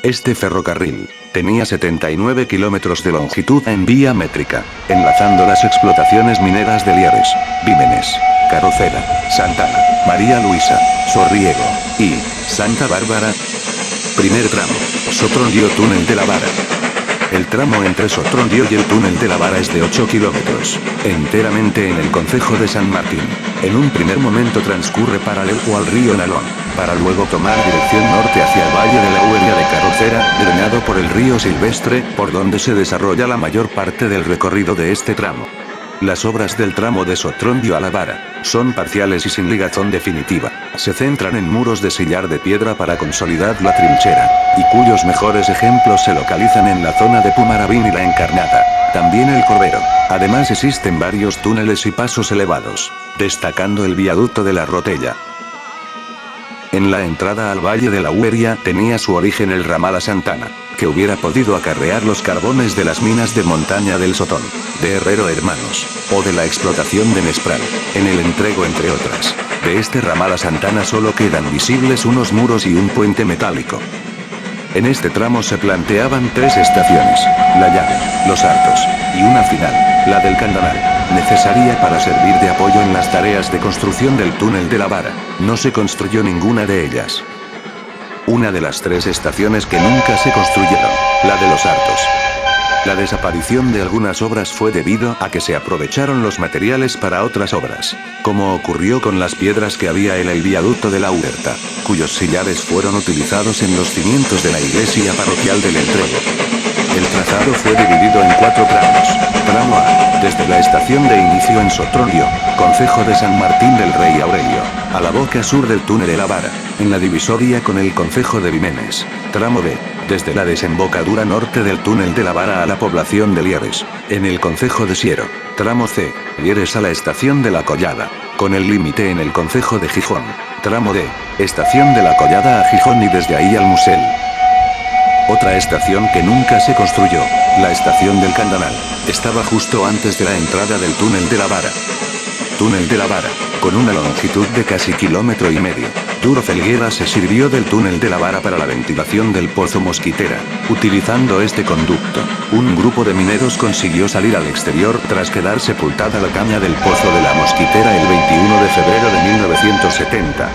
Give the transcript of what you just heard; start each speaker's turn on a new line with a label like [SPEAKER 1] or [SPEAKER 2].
[SPEAKER 1] Este ferrocarril tenía 79 kilómetros de longitud en vía métrica, enlazando las explotaciones mineras de Lierres, Vímenes, Carrocera, Santana, María Luisa, Sorriego y Santa Bárbara. Primer tramo: Sotrondio Túnel de la Vara. El tramo entre Sotrondio y el Túnel de la Vara es de 8 kilómetros, enteramente en el concejo de San Martín. En un primer momento transcurre paralelo al río Nalón, para luego tomar dirección norte hacia el valle de la Hueria de Carrocera, drenado por el río Silvestre, por donde se desarrolla la mayor parte del recorrido de este tramo. Las obras del tramo de Sotrondio a la Vara son parciales y sin ligazón definitiva. Se centran en muros de sillar de piedra para consolidar la trinchera, y cuyos mejores ejemplos se localizan en la zona de Pumarabín y La Encarnada, también el Corbero. Además existen varios túneles y pasos elevados, destacando el viaducto de la Rotella. En la entrada al valle de la Hueria tenía su origen el ramal a Santana, que hubiera podido acarrear los carbones de las minas de montaña del Sotón, de Herrero Hermanos, o de la explotación de Nespral, en el entrego entre otras. De este ramal a Santana solo quedan visibles unos muros y un puente metálico. En este tramo se planteaban 3 estaciones: La Llave, Los Hartos, y una final, la del Candanal, necesaria para servir de apoyo en las tareas de construcción del túnel de la Vara. No se construyó ninguna de ellas. Una de las 3 estaciones que nunca se construyeron, la de Los Hartos. La desaparición de algunas obras fue debido a que se aprovecharon los materiales para otras obras, como ocurrió con las piedras que había en el viaducto de la Huerta, cuyos sillares fueron utilizados en los cimientos de la iglesia parroquial del Entrego. El trazado fue dividido en 4 tramos. Tramo A, desde la estación de inicio en Sotrondio, concejo de San Martín del Rey Aurelio, a la boca sur del túnel de la Vara, en la divisoria con el concejo de Vímenes. Tramo B, desde la desembocadura norte del túnel de la Vara a la población de Lierres, en el concejo de Siero. Tramo C, Lierres a la estación de La Collada, con el límite en el concejo de Gijón. Tramo D, estación de La Collada a Gijón y desde ahí al Musel. Otra estación que nunca se construyó, la estación del Candanal, estaba justo antes de la entrada del túnel de la Vara. Túnel de la Vara, con una longitud de casi 1,5 kilómetros. Duro Felguera se sirvió del túnel de la Vara para la ventilación del Pozo Mosquitera. Utilizando este conducto, un grupo de mineros consiguió salir al exterior tras quedar sepultada la caña del Pozo de la Mosquitera el 21 de febrero de 1970.